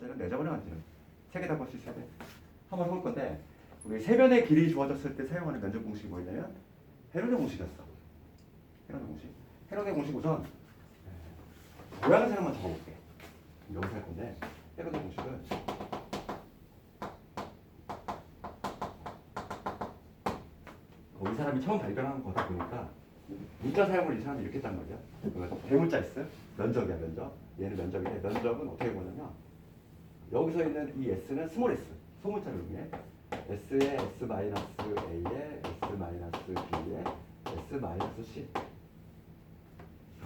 가지는 내접원의 가지는 세 개 다 볼 수 있어야 돼. 한번 해볼 건데 우리 세변의 길이 주어졌을 때 사용하는 면적 공식이 뭐냐면 헤로데 공식이었어. 헤로데 공식. 헤로데 공식 우선 모양새를 한번 적어볼게. 여기서 할 건데 헤로데 공식은 이 사람이 처음 발견한 거다 보니까 문자 사용을 이 사람이 이렇게 했단 말이야. 대문자 있어요. 면적이야 면적. 얘는 면적인데 면적은 어떻게 보냐면 여기서 있는 이 s는 스몰 s 소문자를 의미해. s에 s-a에 s-b에 s-c.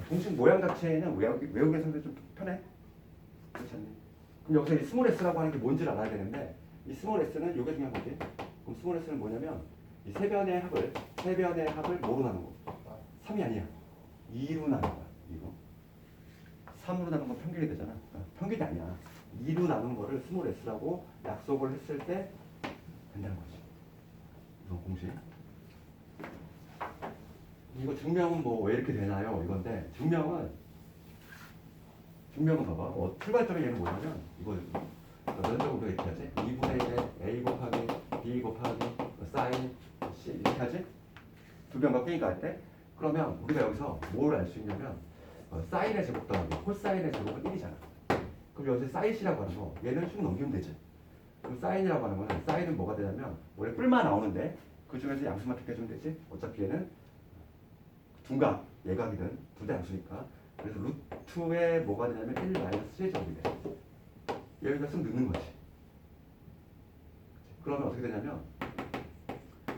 공식 모양 자체는 외우기 상당히 좀 편해. 그렇지 않니? 그럼 여기서 이 스몰 s라고 하는 게 뭔지를 알아야 되는데 이 스몰 s는 이게 중요한 거지. 그럼 스몰 s는 뭐냐면 이 세 변의 합을 뭐로 나눈 거? 3이 아니야. 2로 나눈 거야. 2로. 3으로 나눈 건 평균이 되잖아. 평균이 아니야. 2로 나눈 거를 스몰 s라고 약속을 했을 때 된다는 거지. 이건 공식. 이거 증명은 뭐 왜 이렇게 되나요? 이건데 증명은 봐봐. 출발점이 얘는 뭐냐면 이거 면적으로 이렇게 하지. 2분의 1에 a 곱하기 b 곱하기 사인 c 이렇게 하지. 두 변과 게임가 할 때 그러면 우리가 여기서 뭘 알 수 있냐면 사인의 제곱 더하기 코사인의 제곱은 1이잖아. 그럼 여기서 사인 c라고 하는 거 얘는 쭉 넘기면 되지. 그럼 사인이라고 하는 거는 사인은 뭐가 되냐면 원래 뿔만 나오는데 그 중에서 양수만 택해주면 되지. 어차피 얘는 둔각 예각이든 둘 다 양수니까. 그래서 루트에 뭐가 되냐면 1 마이너스 c의 제곱이 돼. 여기다 쓱 넣는 거지. 그러면 어떻게 되냐면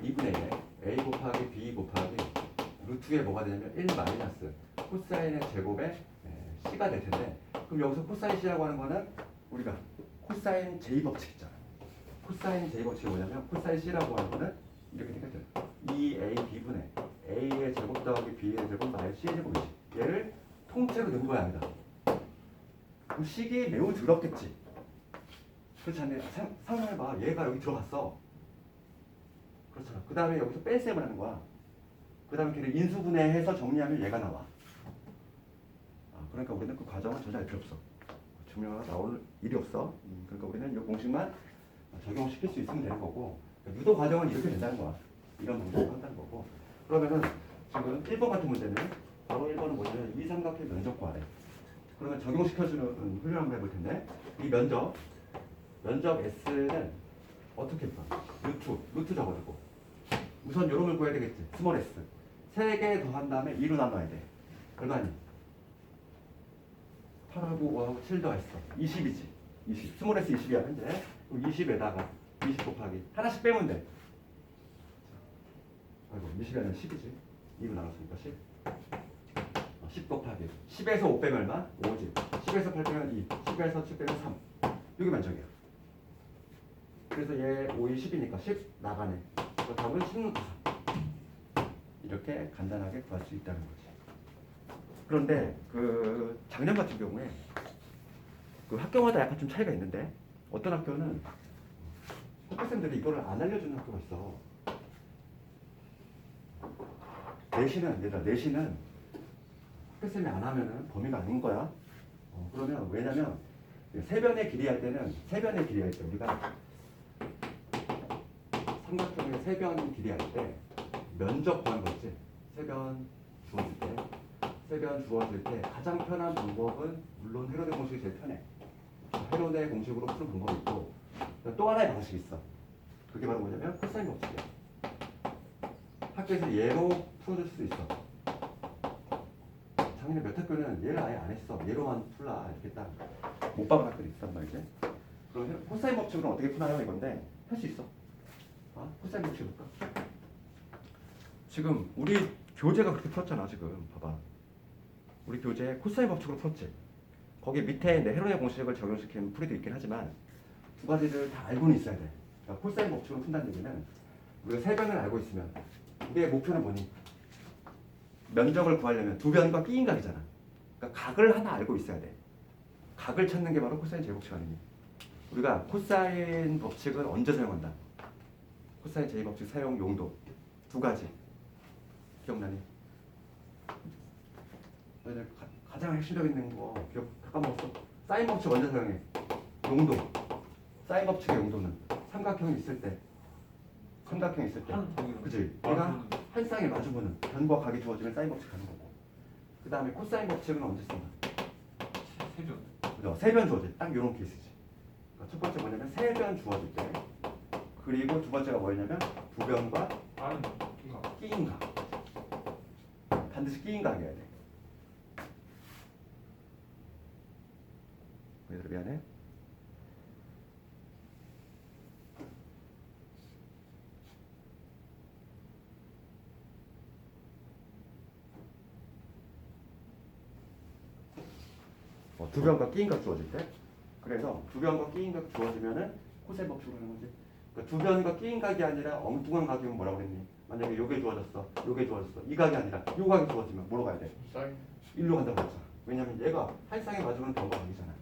2분의 1에 a 곱하기 b 곱하기 루트에 뭐가 되냐면 1 마이너스 코사인의 제곱에 c가 될 텐데 그럼 여기서 코사인 c라고 하는 거는 우리가 코사인 j 법칙 있잖아. 코사인 j 법칙이 뭐냐면 코사인 c라고 하는 거는 이렇게 생각해. 2a b분의 a의 제곱 더하기 b의 제곱 마이너스 c의 제곱이지. 얘를 통째로 넣은 거야 아니다. 그럼 식이 매우 더럽겠지. 그렇지 않니? 상상해봐. 얘가 여기 들어갔어. 그렇잖아. 그 다음에 여기서 뺄셈을 하는 거야. 그 다음에 걔를 인수분해해서 정리하면 얘가 나와. 그러니까 우리는 그 과정을 전혀 알 필요 없어. 증명하다 나올 일이 없어. 그러니까 우리는 이 공식만 적용시킬 수 있으면 되는 거고 유도 과정은 이렇게 된다는 거야. 이런 방식으로 한다는 거고. 그러면은 지금 1번 같은 문제는 바로 1번은 뭐냐면 이 삼각형 면적 구하래. 그러면 적용시켜주는 훈련 한번 해볼 텐데 이 면적 S는 어떻게 봐? 루트 적어주고 우선 요런 걸 구해야 되겠지. 스몰 S 3개 더한 다음에 2로 나눠야 돼. 얼마니? 8하고 5하고 7 더했어. 20이지. 20. 스몰 S 20이야 현재. 그럼 20에다가 20 곱하기 하나씩 빼면 돼. 아이고 20이 아니라 10이지. 2로 나눴으니까 10. 10 곱하기 10에서 5 빼면 얼마? 5지. 10에서 8 빼면 2. 10에서 7 빼면 3. 이게 면적이야. 그래서 얘 5이 10이니까 10 나가네. 그 답은 16. 이렇게 간단하게 구할 수 있다는 거지. 그런데 그 작년 같은 경우에 그 학교마다 약간 좀 차이가 있는데 어떤 학교는 학교생들이 이거를 안 알려주는 학교가 있어. 내신은 학교쌤이 안 하면은 범위가 아닌 거야. 그러면 왜냐면 세변의 길이 할 때는 우리가 삼각형의 세변 길이 할 때 면적 구하는 거 있지. 세변 주어질 때 가장 편한 방법은 물론 헤로데 공식이 제일 편해. 헤로데 공식으로 푸는 방법이 있고 또 하나의 방식이 있어. 그게 바로 뭐냐면 코사인 법칙이야. 학교에서 얘로 풀어줄 수도 있어. 작년에 몇 학교는 얘를 아예 안 했어. 얘로만 풀라 이렇게 딱 못 박은 학교도 있단 말이지. 그럼 코사인 법칙으로 어떻게 푸나요 이건데 할 수 있어. 코사인 법칙 볼까? 지금 우리 교재가 그렇게 풀었잖아. 지금 봐봐. 우리 교재 코사인 법칙으로 풀었지. 거기 밑에 헤로데 공식을 적용시킨 풀이도 있긴 하지만 두 가지를 다 알고는 있어야 돼. 그러니까 코사인 법칙으로 푼다는 얘기는 우리가 세 변을 알고 있으면 우리의 목표는 뭐니? 면적을 구하려면 두 변과 끼인각이잖아. 그러니까 각을 하나 알고 있어야 돼. 각을 찾는 게 바로 코사인 제곱칙 아니니? 우리가 코사인 법칙은 언제 사용한다? 코사인 제2법칙 사용 용도 두 가지 기억나니? 가장 핵심적 있는 거 기억 까먹었어? 사인 법칙 언제 사용해? 용도 사인 법칙의 용도는 삼각형이 있을 때 그치? 얘가 한 쌍에 마주보는 변과 각이 주어지면 사인 법칙 하는 거고 그 다음에 코사인 법칙은 언제 쓴다? 세변. 그죠? 세변 주어질 딱 이런 케이스지. 그러니까 첫 번째 뭐냐면 세변 주어질 때 그리고 두 번째가 뭐냐면 두 변과 다른 끼인 각 반드시 끼인 각이어야 돼. 얘들아 미안해. 두 변과 끼인 각 주어질 때 그래서 두 변과 끼인 각 주어지면은 코사인 법칙으로 하는 거지. 그러니까 두 변과 끼인 각이 아니라 엉뚱한 각이면 뭐라고 그랬니? 만약에 요게 주어졌어 이 각이 아니라 요 각이 주어지면 뭐로 가야 돼? 사인. 일로 간다고 했잖아. 왜냐면 얘가 한 쌍에 맞으면 변과 각이잖아.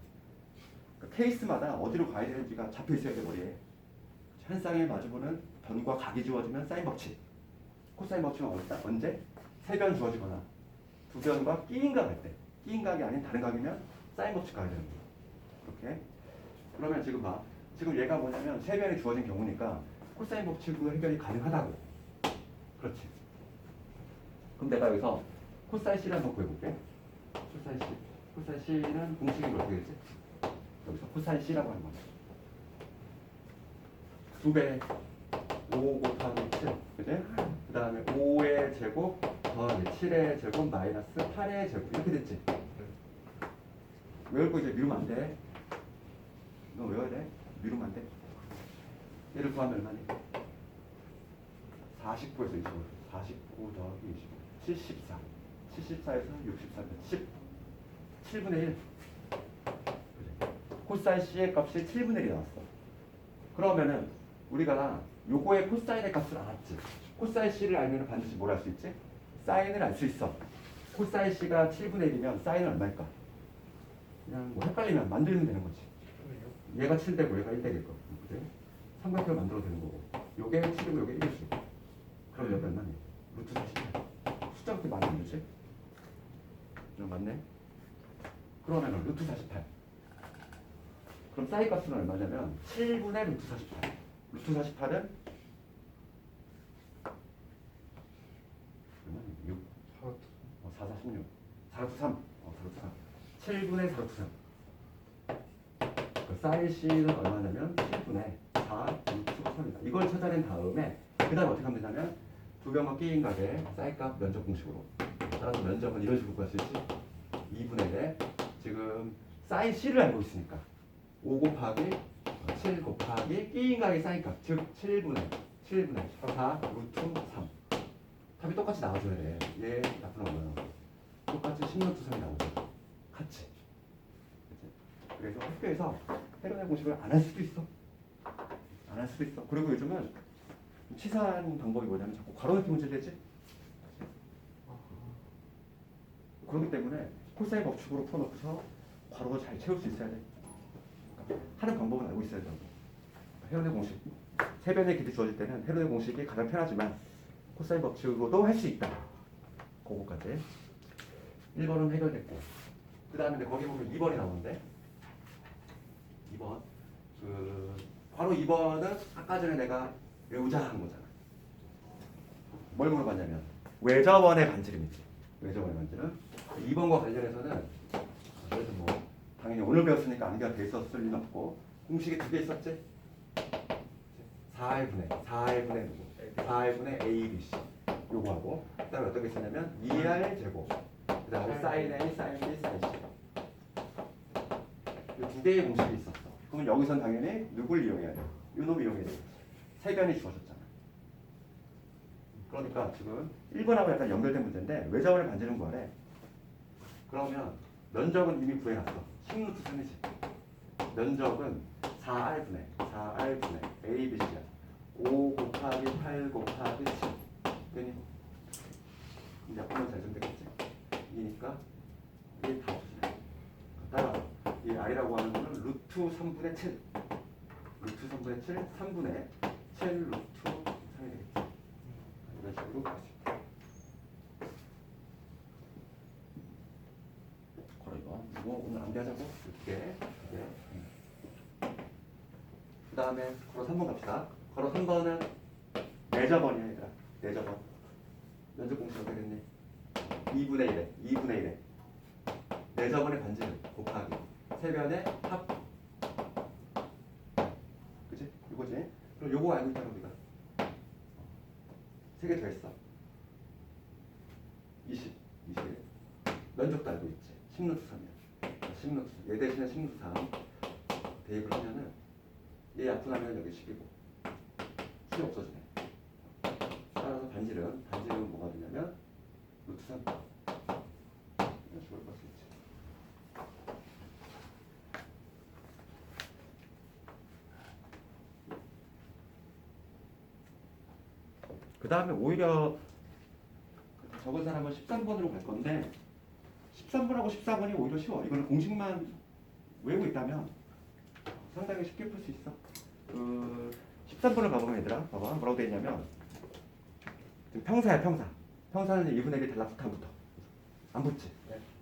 그러니까 케이스마다 어디로 가야 되는지가 잡혀 있어야 돼 머리에. 한 쌍에 마주보는 변과 각이 주어지면 사인 법칙. 코사인 법칙은 언제? 세 변 주어지거나 두 변과 끼인 각 할 때. 끼인 각이 아닌 다른 각이면 사인 법칙 가야 되는 거야. 이렇게. 그러면 지금 봐. 지금 얘가 뭐냐면 세 변이 주어진 경우니까 코사인 법칙으로 해결이 가능하다고. 그렇지. 그럼 내가 여기서 코사인 C를 한번 구해볼게. 코사인 C는 공식이 어떻게 되지? 여기서 코사인 C라고 하는 거죠. 2배 5 곱하기 7 그지? 그 다음에 5의 제곱 더하기 7의 제곱 마이너스 8의 제곱 이렇게 됐지? 외울 거 이제 미루면 안 돼. 너 외워야 돼. 미루면 안 돼. 얘를 구하면 얼마니? 49에서 25 49 더하기 25 74 74에서 64 10 7분의 1 코사인 C의 값이 7분의 1이 나왔어. 그러면은 우리가 요거의 코사인의 값을 알았지. 코사인 C를 알면 반드시 뭘 할 수 있지? 사인을 알 수 있어. 코사인 C가 7분의 1이면 사인은 얼마일까? 그냥 뭐 헷갈리면 만들면 되는 거지. 얘가 7 되고 얘가 1 되겠고. 그래? 삼각형을 만들어도 되는 거고. 요게 7이고 요게 1일 수 있고. 그럼 여기 얼마니? 루트 48. 숫자가 그렇게 많이 안 되지? 좀 맞네? 그러면은 루트 48. 그럼 사인 값은 얼마냐면 7분의 루트 48. 루트 48은 6 4, 4, 16 4루트 3 4루트 3 7분의 4루트 3 사인 C는 얼마냐면 7분의 4 루트 3이다. 이걸 찾아낸 다음에 그 다음 어떻게 하면 되냐면 두 변과 끼인 각의 사인 값 면적 공식으로 따라서 면적은 이런 식으로 구할 수 있지. 2분의 1 지금 사인 C를 알고 있으니까 5 곱하기 7 곱하기 끼인 각의 사인 값 즉 7분의 4 루트 3 답이 똑같이 나와줘야 돼. 얘 나쁜 거야. 똑같이 10루트 3이 나오죠. 같이. 그치? 그래서 학교에서 헤론의 공식을 안 할 수도 있어. 안 할 수도 있어. 그리고 요즘은 치사한 방법이 뭐냐면 자꾸 괄호 넓히 문제를 내지. 그렇기 때문에 코사인 법칙으로 풀어놓고서 괄호를 잘 채울 수 있어야 돼. 그러니까 하는 방법은 알고 있어야 된다고. 헤론의 공식. 세변의 길이 주어질 때는 헤론의 공식이 가장 편하지만 코사인 법칙으로도 할 수 있다. 그거까지. 1번은 해결됐고. 그 다음에 거기 보면 2번이 나오는데 2번. 바로 2번은 아까 전에 내가 외우자 한 거잖아. 뭘 물어봤냐면 외접원의 반지름이지. 외접원의 반지름. 2번과 관련해서는 그래도 뭐 당연히 오늘 배웠으니까 암기가 돼 있었을 리는 없고 공식이 두 개 있었지? 4R분의 누구? 4R분의 A, B, C 요거하고 그 다음에 어떤 게 있었냐면 2R 제곱 그 다음에 sin A, sin B, sin C 이 두 개의 공식이 있었어. 그러면 여기선 당연히 누굴 이용해야 돼? 요놈 이용해야 돼. 세변이 주어졌잖아. 그러니까 지금 1번하고 약간 연결된 문제인데 외접원의 반지름 구하래. 그러면 면적은 이미 구해놨어. 10루트 3이지. 면적은 4R분의 A, B, C야. 5 곱하기 8 곱하기 7 되니? 이제 약분만 잘 좀 되겠지? 이니까 이게 다 없어지네. 따라서 이 R이라고 하는 거는 루트 3분의 7 루트 3분의 7 3분의 7 루트 3이 되겠지? 이런 식으로 갈 수 있다. 걸어 이거 오늘 암기하자고? 이렇게 그 다음에 걸어 3번 갑시다. 걸어 3번은 내저번이야 얘들아. 내저번. 면적 공식 어떻게 됐니? 2분의 1에 2분의 1에 내저번의 반지름 곱하기 세변의 합. 그치? 이거지? 그럼 요거 알고 있잖아 우리가. 세 개 더했어. 20 면적도 알고 있지. 10루트 3이야. 10루트 얘 대신에 10루트 3 대입을 하면은 얘 약분하면 여기 10이고 10이 없어지네. 따라서 반지름은 뭐가 되냐면 루트 3 이런 식으로 볼수 있지. 그 다음에 오히려 적은 사람은 13번으로 갈 건데 13번하고 14번이 오히려 쉬워. 이거는 공식만 외우고 있다면 상당히 쉽게 풀 수 있어. 그 13번을 가보면 얘들아 봐봐 뭐라고 되어 있냐면 지금 평사야 평사. 평사는 2분의 1 달라붙함부터 안 붙지.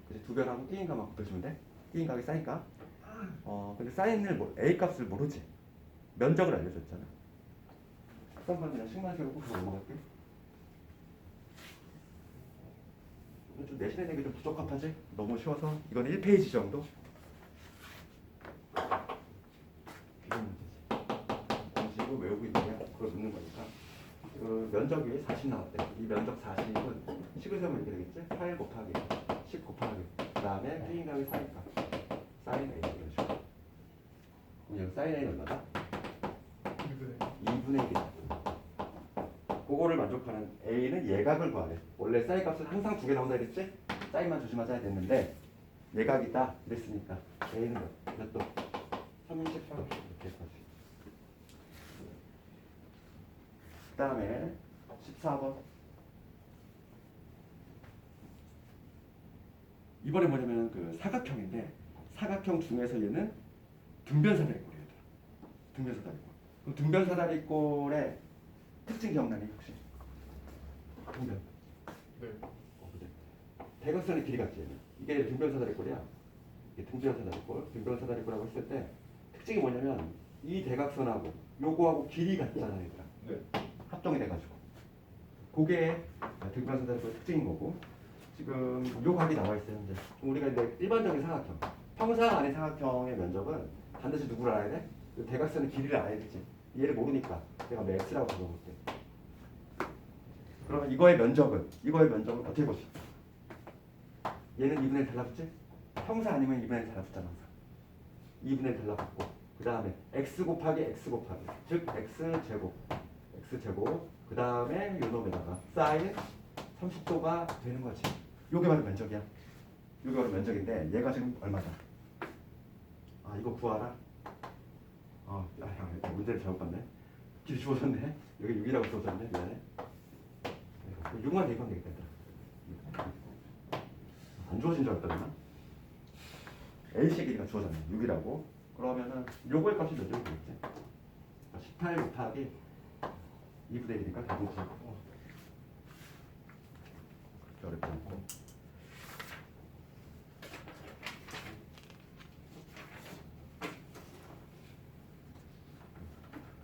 그래서 두 변하고 띠인가만 붙여주면 돼. 띠인각이 쌓이니까. 근데 사인을 A 값을 모르지. 면적을 알려줬잖아. 13번 그냥 식만 세우고 그거 넘어갈게. 좀 내신의 내기 좀 부적합하지? 너무 쉬워서 이건 1페이지 정도? 이런 문제지. 공식을 외우고 있으면 그걸 묻는 거니까. 그 면적이 40 나왔대. 이 면적 40은 식을 세우면 이렇게 되겠지? 8 곱하기 10 곱하기 그 다음에 P인각이 사이니까 사인 A 이런 식으로. 그럼 사인 A는 얼마다? 2분의 1이다. 그거를 만족하는 A는 예각을 구하래. 원래 사인 값은 항상 두 개 나온다 그랬지? 사인만 조심하자 됐는데 예각이다 그랬으니까 A는 몇 도? 30도 이렇게 해서. 그 다음에 14번. 이번에 뭐냐면 그 사각형인데 사각형 중에서 얘는 등변사다리꼴이에요. 등변사다리꼴. 그럼 등변사다리꼴의 특징 기억나니 혹시? 등변. 네. 그래. 대각선의 길이 같지 얘는. 이게 등변사다리꼴이야. 이게 등변사다리꼴. 등변사다리꼴이라고 했을 때 특징이 뭐냐면 이 대각선하고 요거하고 길이 같잖아 얘들아. 네. 합동이 돼가지고. 그게 등변사다리꼴의 특징인 거고. 지금 요 각이 나와 있어요. 이제 우리가 이제 일반적인 사각형, 평사 안의 사각형의 면적은 반드시 누구를 알아야 돼? 그 대각선의 길이를 알아야 되지. 얘를 모르니까 내가 x라고 적어볼게. 그러면 이거의 면적은 어떻게 보시? 얘는 2분의 1 달라붙지? 평사 아니면 2분의 1 달라붙잖아. 항상. 2분의 1 달라붙고 그 다음에 x 곱하기 x 곱하기 즉 x제곱 그 다음에 요 놈에다가 사인 30도가 되는 거지. 요게 바로 면적이야. 요게 바로 면적인데 얘가 지금 얼마다? 아 이거 구하라. 문제를 잘못 봤네. 길이 주어졌네. 여기 6이라고 주어졌네. 미안해. 6만 대입하면 되겠다. 안 주어진 줄 알았다 그러나? A식 길이가 주어졌네. 6이라고. 그러면은 요거의 값이 몇 정도 되겠지? 18 곱하기 2분의 1이니까 답은 9. 어렵지 않고.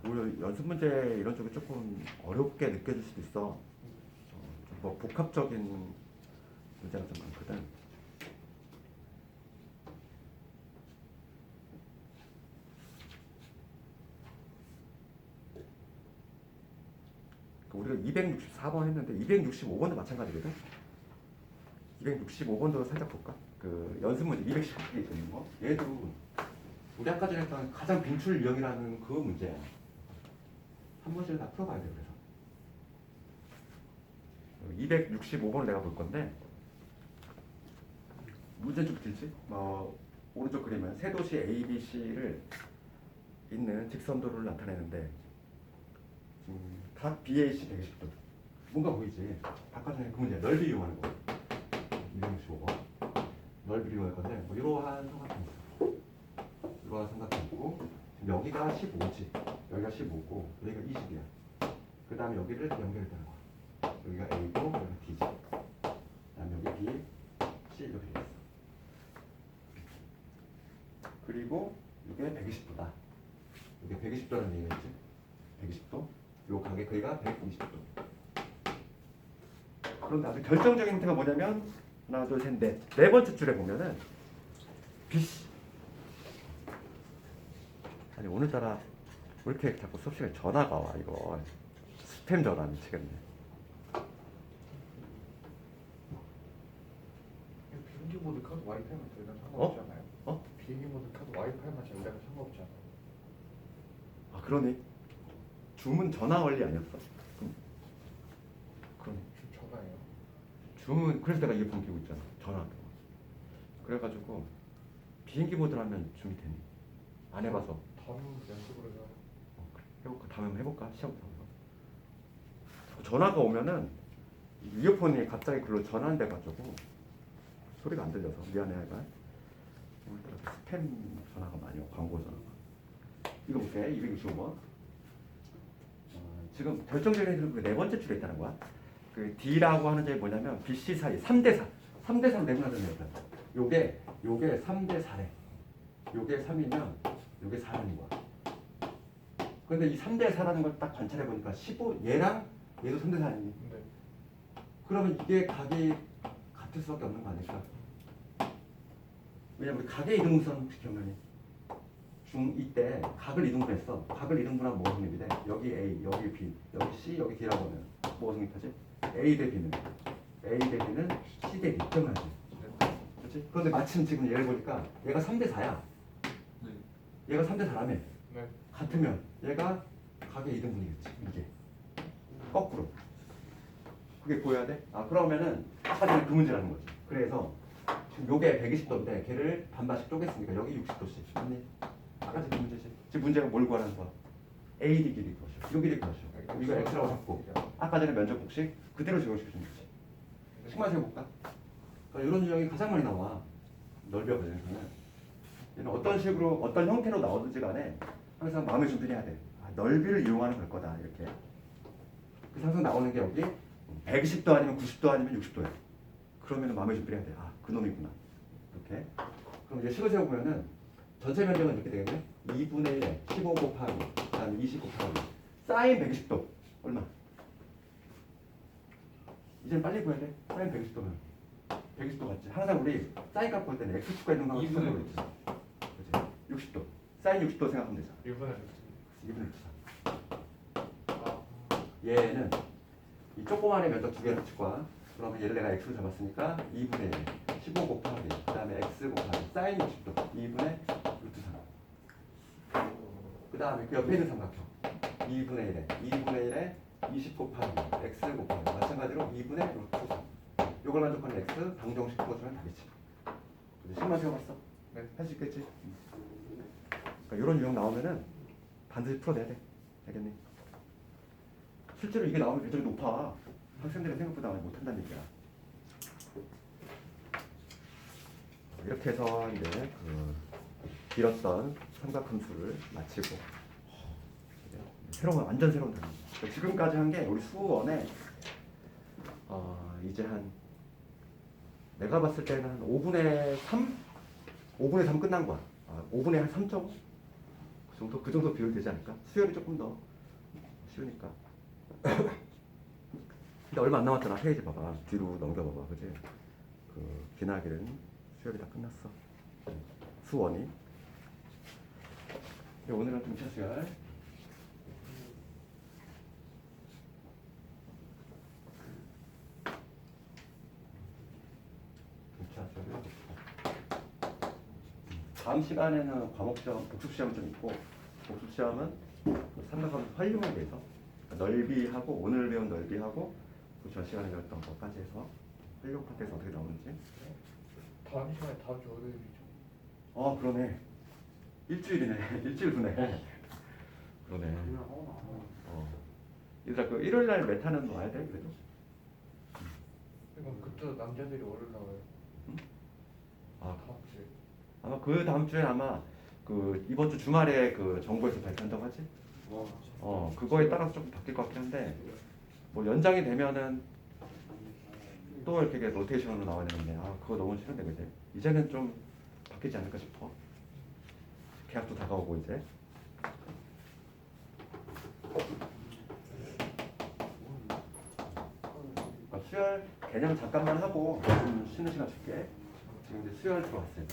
오히려 연습 문제 이런 쪽이 조금 어렵게 느껴질 수도 있어. 뭐 복합적인 문제가 좀 많거든. 우리가 264번 했는데 265번도 마찬가지거든. 265번도 살짝 볼까? 그 연습 문제 219개 있는 거. 얘도 우리 아까 전에 했던 가장 빈출 유형이라는 그 문제야. 한 번씩 다 풀어봐야 돼. 그래서 265번을 내가 볼 건데 문제 좀 길지? 오른쪽 그림은 세 도시 A, B, C를 있는 직선도를 나타내는데 각 BAC 120도. 뭔가 보이지? 아까 전에 그 문제 넓이 이용하는 거. 265번. 넓이 이용할 건데 뭐 이러한 삼각형 있어. 이러한 삼각형 있고 지금 여기가 15지. 여기가 15고 여기가 20이야. 그 다음에 여기를 연결했다는 거야. 여기가 A고 여기가 D지. 그 다음에 여기 B, C 이렇게 돼 있어. 그리고 이게 120도다. 이게 120도라는 얘기겠지? 120도. 요 가게 거리가 120도. 그런데 아주 결정적인 힌트가 뭐냐면 하나, 둘, 셋, 넷. 네 번째 줄에 보면은 BC. 아니 오늘따라 왜 이렇게 자꾸 수업 시간에 전화가 와 이거. 스팸 전화 미치겠네. 비행기 모드 카드 와이파이만 저희랑 상관없지 않아요? 어? 비행기 모드 카드 와이파이만 저희랑 상관없지 않아요? 아 그러네. 줌은 전화 원리 아니었어? 그러네. 지금 전화예요. 줌은 그래서 내가 이어폰 끼고 있잖아. 전화. 그래가지고 비행기 모드로 하면 줌이 되네. 안 해봐서. 다음 연습으로 해요. 그래. 해볼까? 다음에 한번 해볼까? 시험 삼아서. 자꾸 전화가 오면은 이어폰이 갑자기 글로 전환돼가지고 소리가 안 들려서 미안해 해봐. 오늘따라 스팸 전화가 많이 와. 광고 전화가. 이거 볼게. 265번. 지금 결정적인 힌트는 네 번째 줄에 있다는 거야. 그 D라고 하는 점이 뭐냐면 BC 사이 3대 4. 3대 4로 내분하는 거야. 요게 3대 4래. 요게 3이면 요게 4라는 거야. 그런데 이 3대 4라는 걸 딱 관찰해 보니까 15 얘랑 얘도 3대 4 아니니? 네. 그러면 이게 각이 같을 수밖에 없는 거 아닐까? 왜냐면 우리 각의 이등분선 혹시 기억나니? 중2 때 각을 이등분했어. 각을 이등분하면 뭐가 성립이 돼? 여기 A, 여기 B, 여기 C, 여기 D라고 하면 뭐가 성립하지? A 대 B는 A 대 B는 C 대 D. 기억나지? 그렇지? 그런데 마침 지금 얘를 보니까 얘가 3대 4야. 네. 얘가 3대 4라며. 네. 같으면 얘가 각의 이등분이겠지. 이게 거꾸로. 그게 보여야 돼? 아 그러면은 아까 전에 그 문제라는 거지. 그래서 지금 요게 120도인데 걔를 반반씩 쪼갰으니까 여기 60도씩. 맞니? 아까 전에 그 문제지. 지금 문제가 뭘 구하는 거야? AD 길이 구하셔. 요 길이 구하셔. 이거 X라고 잡고 아까 전에 면적 복식 그대로 적용시켜주는 거지. 식만 세워볼까? 그러니까 이런 유형이 가장 많이 나와. 넓이와 관련해서는. 얘는 어떤 식으로 어떤 형태로 나오든지 간에 항상 마음의 준비를 해야 돼. 아, 넓이를 이용하는 걸 거다 이렇게. 그래서 항상 나오는 게 여기 120도 아니면 90도 아니면 60도야. 그러면 마음의 준비를 해야 돼. 아, 그 놈이구나. 이렇게. 그럼 이제 식을 세워보면은 전체 면적은 이렇게 되겠네. 2분의 1에 15 곱하기 그다음에 20 곱하기 사인 120도 얼마? 이제는 빨리 구해야 돼. 사인 120도면 120도 같지. 항상 우리 사인 값 볼 때는 x축과 있는 거하고 2분의 있지. 그렇지. 60도. 사인 60도 생각하면 되잖아. 1분에 2분의 1. 얘는 이 조그만의 면적 두 개를 치과 그러면 얘를 내가 x로 잡았으니까 2분의 1 15 곱하기 그 다음에 x 곱하기 사인 60도 2분의 루트 3. 그 다음에 그 옆에 있는 삼각형 2분의 1에 20 곱하기 x 곱하기 마찬가지로 2분의 루트 3. 요걸 만족하는 x 방정식 풀어주면 되겠지. 식만 세워봤어? 네. 할 수 있겠지? 그러니까 이런 유형 나오면은 반드시 풀어내야 돼. 알겠니? 실제로 이게 나오면 면적이 높아. 학생들이 생각보다 많이 못한다는 얘기야. 이렇게 해서 이제 그 길었던 삼각함수를 마치고 새로운 완전 새로운 단위. 지금까지 한 게 우리 수원에 이제 한 내가 봤을 때는 한 5분의 3? 5분의 3 끝난 거야. 5분의 한 3.5? 그 정도 비율 되지 않을까? 수열이 조금 더 쉬우니까. 근데 얼마 안 남았잖아. 페이지 봐봐. 뒤로 넘겨봐봐. 그지? 그 기나길은 수열이 다 끝났어. 수원이. 오늘은 등차 수열. 등차 수열을 해봅시다. 다음 시간에는 과목 시험, 복습 시험 좀 있고 복습 시험은 삼각함수 활용에 대해서 넓이하고 오늘 배운 넓이하고 전 시간에 배웠던 것까지 해서 활용 파트에서 어떻게 나오는지. 다음 시간에 다음 주 월요일이죠. 그러네. 일주일이네. 일주일 후네. 그러네. 얘들아 그 일요일 날 메타는 와야 돼 그래도. 그럼 그때 남자들이 월요일 나와요. 아 다음 주에. 아마 그 다음 주에 아마 그 이번 주 주말에 그 정부에서 발표한다고 하지. 그거에 따라서 조금 바뀔 것 같긴 한데 뭐 연장이 되면은 또 이렇게 로테이션으로 나와야 되는데 그거 너무 싫은데 그지? 이제는 좀 바뀌지 않을까 싶어. 계약도 다가오고 이제 수열 개념 잠깐만 하고 좀 쉬는 시간 줄게. 지금 이제 수열 들어왔어요.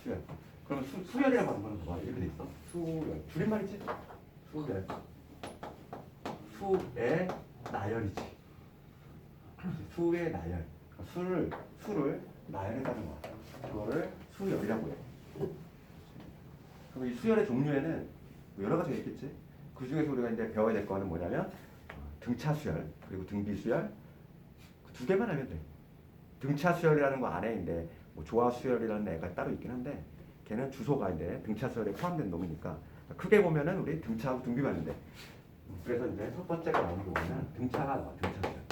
수열. 그러면 수열이라고 하는 거는 뭐야? 이렇게 돼 있어. 수열. 줄임말이지? 수열. 수의 나열이지. 수의 나열. 수를 나열했다는 거야. 그거를 수열이라고 해. 그럼 이 수열의 종류에는 뭐 여러 가지가 있겠지. 그 중에서 우리가 이제 배워야 될 거는 뭐냐면 등차 수열 그리고 등비 수열 두 개만 알면 돼. 등차 수열이라는 거 안에 이제 뭐 조화 수열이라는 애가 따로 있긴 한데 걔는 주소가 이제 등차 수열에 포함된 놈이니까 크게 보면은 우리 등차하고 등비만 있는데 그래서 이제 첫 번째가 나오는 거 보면 등차가 나와. 등차 수열.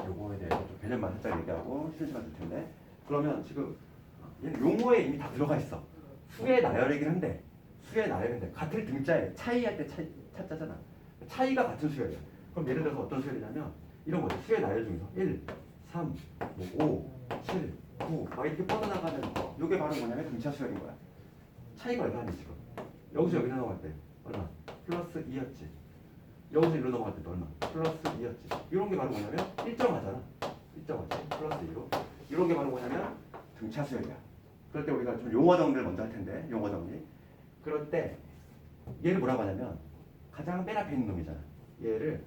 요거에 대해서 좀 개념만 살짝 얘기하고 쉬는 시간 줄 텐데 그러면 지금 얘는 용어에 이미 다 들어가 있어. 수의 나열이긴 한데 수의 나열인데 같은 등자에 차이할 때 찾잖아. 차이가 같은 수열이야. 그럼 예를 들어서 어떤 수열이냐면 이런 거지. 수의 나열 중에서 1, 3, 5, 7, 9 막 이렇게 뻗어나가는 거. 이게 바로 뭐냐면 등차 수열인 거야. 차이가 얼마니 지금? 여기서 여기 넘어갈 때 얼마? 플러스 2였지. 여기서 이리로 넘어갈 때도 얼마? 플러스 2였지. 이런 게 바로 뭐냐면 일정하잖아. 일정하지. 플러스 2로. 이런 게 바로 뭐냐면 등차 수열이야. 그럴 때 우리가 좀 용어 정리를 먼저 할 텐데 용어 정리. 그럴 때 얘를 뭐라고 하냐면 가장 맨 앞에 있는 놈이잖아. 얘를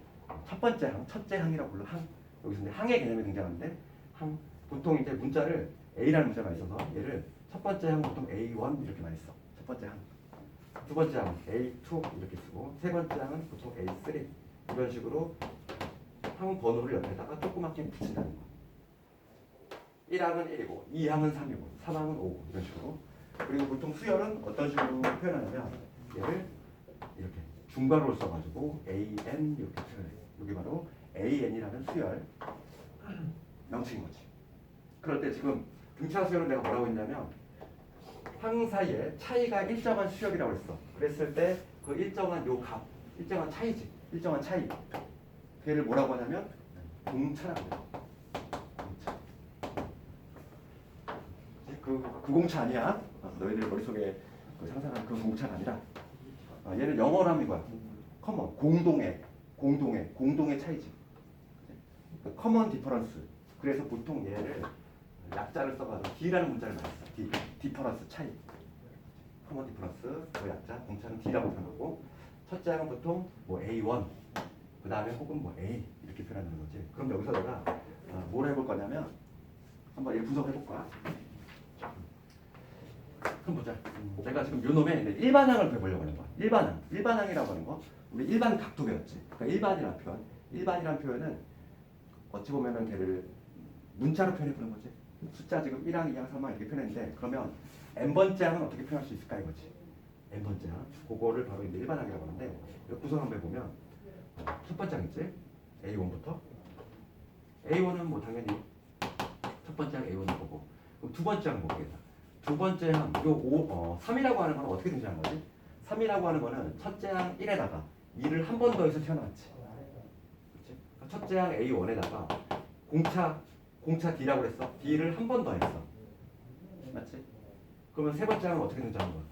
첫 번째 항, 첫째 항이라고 불러. 항. 여기서 이제 항의 개념이 등장하는데 항 보통 이제 문자를 A라는 문자가 있어서 얘를 첫 번째 항 보통 A1 이렇게 많이 써. 첫 번째 항. 두 번째 항 A2 이렇게 쓰고 세 번째 항은 보통 A3 이런 식으로 항 번호를 옆에다가 조그맣게 붙인다는 거. 1항은 1이고 2항은 3이고 3항은 5고 이런 식으로. 그리고 보통 수열은 어떤 식으로 표현하냐면 얘를 이렇게 중괄호를 써가지고 AN 이렇게 표현해. 여기 바로 AN이라는 수열 명칭인 거지. 그럴 때 지금 등차 수열은 내가 뭐라고 했냐면 항 사이에 차이가 일정한 수열이라고 했어. 그랬을 때 그 일정한 요 값, 일정한 차이지. 일정한 차이. 걔를 뭐라고 하냐면 공차라고 해. 공차. 그 공차 아니야. 너희들 머릿속에 상상하는 그 공차가 아니라 얘는 영어로 하면 이거야. 커먼, 공동의 차이지. 커먼 디퍼런스. 그래서 보통 얘를 약자를 써가지고 D라는 문자를 많이 써. 디퍼런스 차이. 커먼 디퍼런스 그 약자 공차는 D라고 표현하고 첫째 항은 보통 뭐 A1 그 다음에 혹은 뭐 A 이렇게 표현하는 거지. 그럼 여기서 내가 뭘 해볼 거냐면 한번 얘 분석해 볼까? 그럼 보자. 내가 지금 요 놈의 일반항을 배워보려고 하는 거야. 일반항이라고 하는 거 우리 일반 각도 배웠지. 그러니까 일반이라는 표현은 어찌 보면은 걔를 문자로 표현해 보는 거지. 숫자 지금 1항, 2항, 3항 이렇게 표현했는데 그러면 n번째 항은 어떻게 표현할 수 있을까 이거지. n번째 항. 그거를 바로 이제 일반항이라고 하는데 구성 한번 해보면 첫 번째 항 있지. A1부터. A1은 뭐 당연히 첫 번째 항 A1일 거고. 그럼 두 번째 항 보겠다. 두 번째 항, 3이라고 하는 거는 어떻게 등장한 거지? 3이라고 하는 거는 첫째 항 1에다가 2를 한 번 더해서 튀어나왔지. 그렇지? 첫째 항 A1에다가 공차 D라고 그랬어. D를 한 번 더했어. 맞지? 그러면 세 번째 항은 어떻게 등장한 거야?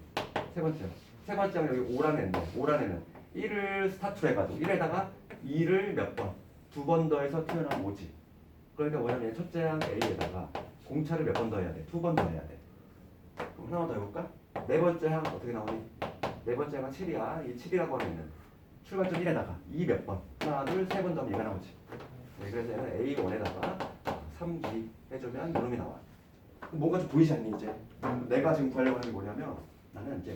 세 번째 항 여기 5란에는 1을 스타트로 해가지고 1에다가 2를 몇 번? 두 번 더해서 튀어나온 5지. 그러니까 뭐냐면 첫째 항 A에다가 공차를 몇 번 더 해야 돼? 두 번 더 해야 돼. 그럼 하나만 더 해볼까? 네 번째 항 어떻게 나오니? 네 번째 항은 7이야. 이 7이라고 하면 출발점 1에다가 2 몇 번? 하나, 둘, 세 번 더하면 얘가 나오지. 네, 그래서 얘는 A1에다가 3, 2 해주면 이놈이 나와. 뭔가 좀 보이지 않니 이제? 내가 지금 구하려고 하는 게 뭐냐면 나는 이제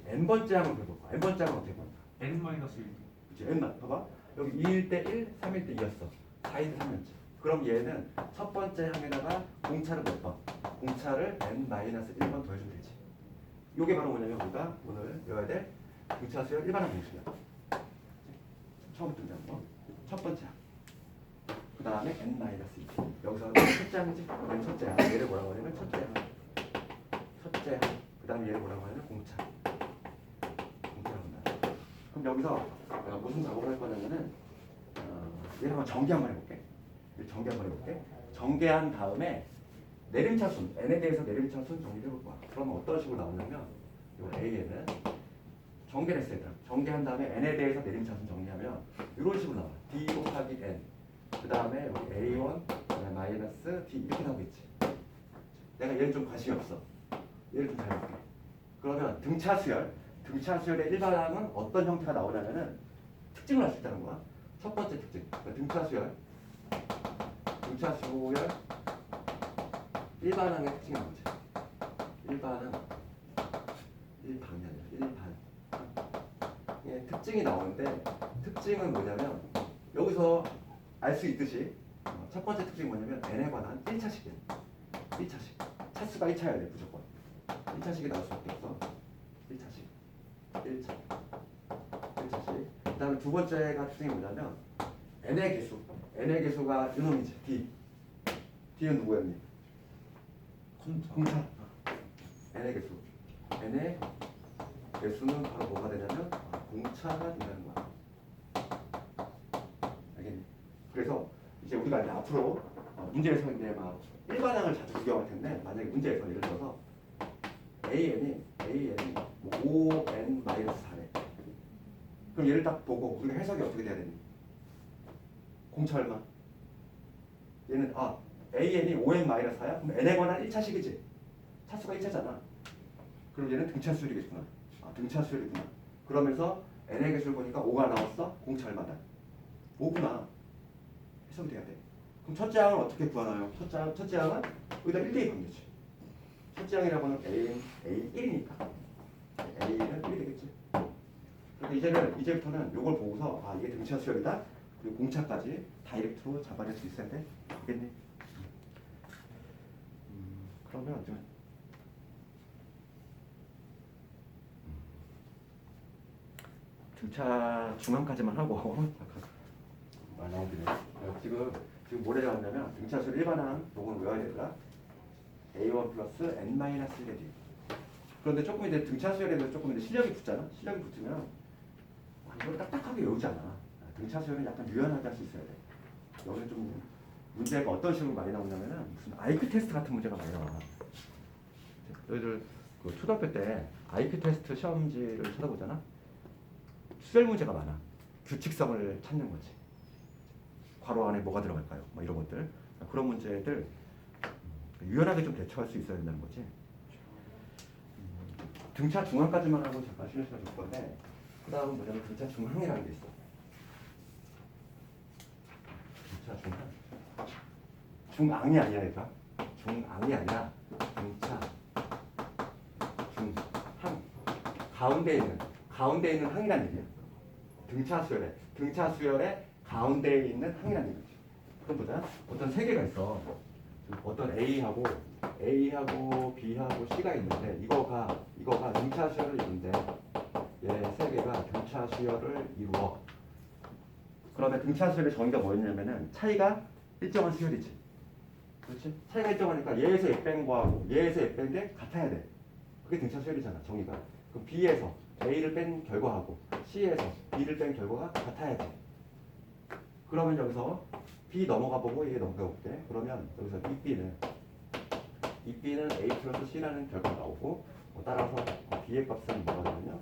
n번째 항을 해볼 거야. n번째 항은 어떻게 볼까? N-1. 그치? n만 봐봐. 여기 2일 때 1, 3일 때 2였어. 4일 때 3이었지. 그럼 얘는 첫 번째 항에다가 공차를 몇 번? 공차를 n-1번 더해주면 되지. 이게 바로 뭐냐면 우리가 오늘 배워야 될 등차 수열 일반항 공식이야. 처음 등장한 거. 첫 번째 항. 그 다음에 n-2. 여기서 첫째 항이지. 맨 첫째 항. 얘를 뭐라고 하냐면 첫째 항. 그 다음에 얘를 뭐라고 하냐면 공차. 공차라고 한다. 그럼 여기서 내가 무슨 작업을 할 거냐면은 얘를 한번 전개 한번 해볼게. 전개한 다음에 내림차순, n에 대해서 내림차순 정리를 해볼 거야. 그러면 어떤 식으로 나오냐면 이 a에는 정리를 했어요. 얘들아. 정리한 다음에 n에 대해서 내림차순 정리하면 이런 식으로 나와. d 곱하기 n. 그 다음에 여기 a1 그다음에 마이너스 d 이렇게 나오겠지. 내가 얘는 좀 관심이 없어. 얘를 좀 잘 볼게. 그러면 등차수열의 일반항은 어떤 형태가 나오냐면은 특징을 알 수 있다는 거야. 첫 번째 특징. 등차수열 일반항의 특징이 나오지. 일반항 일반이 아니라 일반. 예, 특징이 나오는데 특징은 뭐냐면 여기서 알 수 있듯이 첫 번째 특징이 뭐냐면 n에 관한 1차식이야. 1차식. 차수가 1차여야 돼 무조건. 1차식이 나올 수밖에 없어. 1차식. 1차식. 그 다음에 두 번째가 특징이 뭐냐면 n의 개수가 이놈이지. d는 누구였니? 공차. n의 개수. n의 개수는 바로 뭐가 되냐면 공차가 된다는 거야. 알겠니? 그래서 이제 우리가 이제 앞으로 문제에서 이제 막 일반항을 자주 구경할 텐데 만약에 문제에서 예를 들어서 AN이 뭐 5n-4래. 그럼 얘를 딱 보고 우리가 해석이 어떻게 돼야 되니? 공차 얼마? 얘는 AN이 5n-4야? 그럼 n에 관한 1차식이지. 차수가 1차잖아. 그럼 얘는 등차수열이겠구나. 등차수열이구나. 그러면서 n의 개수를 보니까 5가 나왔어? 공차 얼마다? 5구나. 해석이 돼야 돼. 그럼 첫째 항을 어떻게 구하나요? 첫째 항은 여기다 1대2 관계지. 첫째 항이라고 하는 A1이니까 A는 1이 되겠지. 그러니까 이제부터는 이걸 보고서 이게 등차 수열이다. 그리고 공차까지 다이렉트로 잡아낼 수 있어야 돼. 알겠니? 그러면 좀 등차 중앙까지만 하고 나오기는 지금 뭐래 나왔냐면 등차 수열 일반항 요건 외워야 되더라. A1 플러스 n-1이. 그런데 조금 이제 등차 수열에 대해서 조금 이제 실력이 붙잖아. 실력이 붙으면 이걸 딱딱하게 외우지 않아. 등차 수열은 약간 유연하게 할 수 있어야 돼. 여기는 좀 문제가 어떤 식으로 많이 나오냐면은 무슨 IQ 테스트 같은 문제가 많이 나와. 너희들 그 초등학교 때 IQ 테스트 시험지를 찾아보잖아. 수열 문제가 많아. 규칙성을 찾는 거지. 괄호 안에 뭐가 들어갈까요? 뭐 이런 것들. 그런 문제들 유연하게 좀 대처할 수 있어야 된다는 거지. 등차 중앙까지만 하고 잠깐 쉬는 시간 줄 건데 그 다음은 뭐냐면 등차 중항이라는 게 있어. 등차 중항. 중앙이 아니야 얘가. 중앙이 아니라 등차 중항. 가운데 있는 항이란 얘기야. 등차 수열의 가운데에 있는 항이란 얘기지. 그럼 보자. 어떤 세 개가 있어. 어떤 A하고 B하고 C가 있는데 이거가 등차 수열을 이루는데 얘 세 개가 등차 수열을 이루어. 그러면 등차 수열의 정의가 뭐였냐면은 차이가 일정한 수열이지. 그렇지? 차이가 일정하니까 얘에서 얘 뺀 거하고 얘에서 얘 뺀 게 같아야 돼. 그게 등차 수열이잖아. 정의가. 그럼 B에서 A를 뺀 결과하고 C에서 B를 뺀 결과가 같아야지. 그러면 여기서 B 넘어가 보고 얘 넘어가 볼게. 그러면 여기서 이 B는 A 플러스 C라는 결과가 나오고 따라서 B의 값은 뭐가 되냐면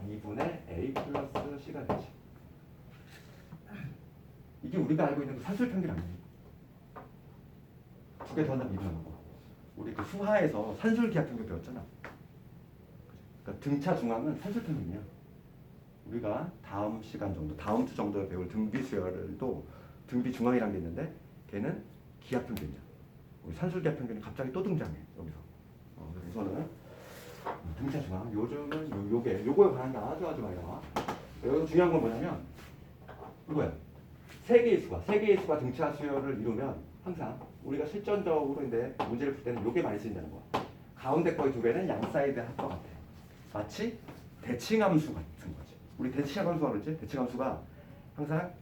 2분의 A 플러스 C가 되지. 이게 우리가 알고 있는 그 산술평균 아니에요. 두 개 더하면 2분 하고 우리 그 수하에서 산술기하평균 배웠잖아. 그러니까 등차 중앙은 산술평균이야. 우리가 다음 시간 정도, 다음 주 정도에 배울 등비수열도 등비 중앙이라는 게 있는데 걔는 기하평균이야. 우리 산술기하평균이 갑자기 또 등장해 여기서. 그래서는 등차 중앙. 요즘은 요거에 관한 게 아주 많이 나와. 여기서 중요한 건 뭐냐면 이거야. 세 개의 수가 등차 수열을 이루면 항상 우리가 실전적으로 이제 문제를 풀 때는 요게 많이 쓰인다는 거야. 가운데 거의 두 개는 양 사이드 합과 같아. 마치 대칭함수 같은 거지. 우리 대칭함수가 그러지? 대칭함수가 항상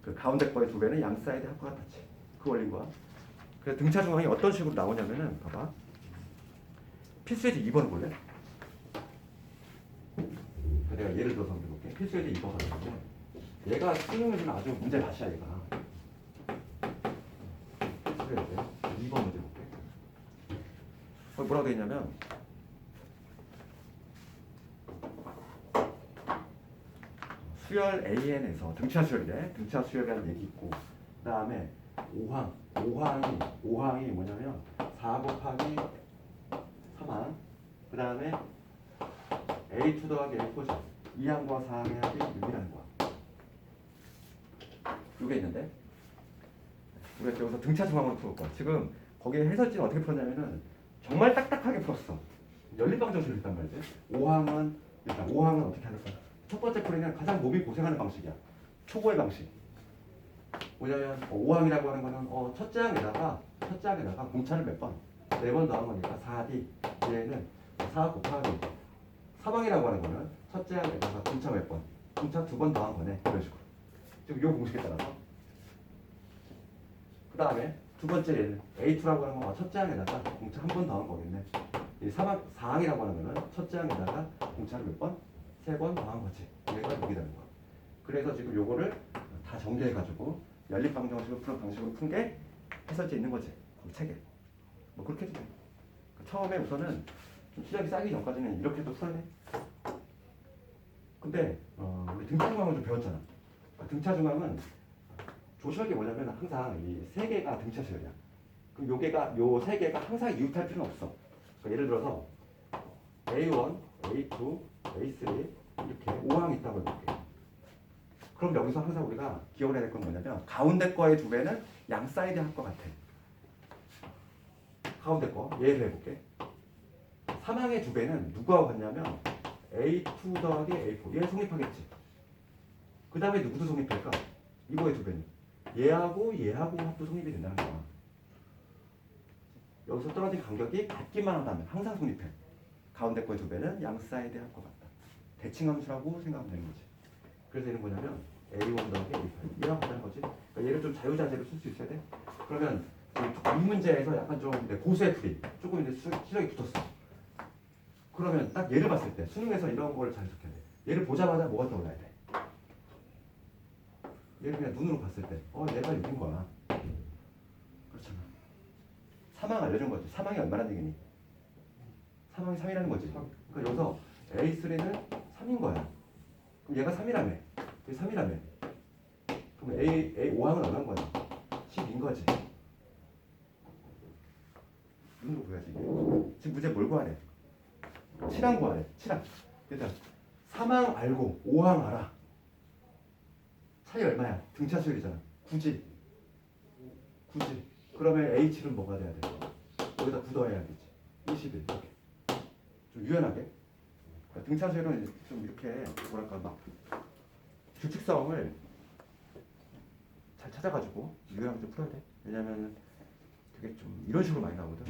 그 가운데 거의 두 배는 양 사이드 합과 같았지. 그 원리인 거야. 그래서 등차 중앙이 어떤 식으로 나오냐면은 봐봐. 필수예제 2번을 볼래? 내가 예를 들어서 한번 해볼게. 필수예제 2번 가지고 얘가 수능에서는 아주 문제 맛이야 얘가. 필수예제 2번 문제 볼게. 뭐라고 돼 있냐면 수열 AN에서 등차 수열이래. 등차 수열이라는 얘기 있고, 그 다음에 5항이 뭐냐면 4 곱하기 3항, 그 다음에 A2 더하기 A4죠. 2항과 4항의 합이 6이라는 거야. 이게 있는데 우리가 여기서 등차 중항으로 풀을 거야. 지금 거기에 해설지는 어떻게 풀었냐면은 정말 딱딱하게 풀었어. 연립방정식을 했단 말이지. 5항은 일단 5항은 어떻게 할까? 첫 번째 풀이는 가장 몸이 고생하는 방식이야. 초보의 방식. 뭐냐면 5항이라고 하는 거는 첫째 항에다가 공차를 몇 번? 4번 더한 거니까 4D. 얘는 4 곱하기 3항이라고 하는 거는 첫째 항에다가 공차 몇 번? 공차 2번 더한 거네. 이런 식으로. 지금 요 공식에 따라서. 그 다음에 두 번째 얘는 A2라고 하는 건 첫째 항에다가 공차 한 번 더한 거겠네. 이 4항이라고 하는 거는 첫째 항에다가 공차를 몇 번? 3번 더한 거지. 얘가 여기 되는 거야. 그래서 지금 요거를 다 정리해가지고 연립방정식으로 푸는 방식으로 푼 게 해설지에 있는 거지. 그 책에. 뭐 그렇게 해도 돼. 처음에 우선은 좀 시작이 쌓이기 전까지는 이렇게 또 풀어야 돼. 근데 우리 등차중앙을 좀 배웠잖아. 등차중앙은 조심할 게 뭐냐면 항상 이 세 개가 등차 수열이야. 그럼 요 세 개가 항상 이웃할 필요는 없어. 그러니까 예를 들어서 A1, A2, A3 이렇게 5항이 있다고 해볼게. 그럼 여기서 항상 우리가 기억을 해야 될 건 뭐냐면 가운데 거의 두 배는 양 사이드 할 것 같아. 가운데 거 예를 해볼게. 3항의 두 배는 누구하고 같냐면 A2 더하기 A4 얘 성립하겠지. 그 다음에 누구도 성립할까? 이거의 두 배는 얘하고 합도 성립이 된다는 거야. 여기서 떨어진 간격이 같기만 한다면 항상 성립해. 가운데 거의 두 배는 양 사이드 할 것 같다. 대칭함수라고 생각하면 되는 거지. 그래서 얘는 뭐냐면 A1 더하기 A8 이라고 하는 거지. 그러니까 얘를 좀 자유자재로 쓸 수 있어야 돼. 그러면 이 문제에서 약간 좀 고수의 풀이 조금 이제 시력이 붙었어. 그러면 딱 얘를 봤을 때 수능에서 이런 거를 잘 해석해야 돼. 얘를 보자마자 뭐가 떠올라야 돼? 얘를 그냥 눈으로 봤을 때 얘가 6인 거야. 그렇잖아. 사망 알려준 거지. 사망이 얼마나 되겠니? 사망이 3이라는 거지. 그러니까 여기서 A3는 3인 거야. 그럼 얘가 3이라며. 얘 3이라며. 그럼 A5항은 얼마인 거야? 10인 거지. 눈으로 보여야지. 지금 문제 뭘 구하래? 7항 구하래. 7항. 일단 3항 알고 5항 알아. 차이 얼마야? 등차 수열이잖아. 굳이. 그러면 H7은 뭐가 돼야 돼? 여기다 9 더해야겠지. 21 이렇게. 좀 유연하게. 그러니까 등차 수열은 좀 이렇게 뭐랄까 막 규칙성을 잘 찾아가지고 유연하게 좀 풀어야 돼. 왜냐면 되게 좀 이런 식으로 많이 나오거든.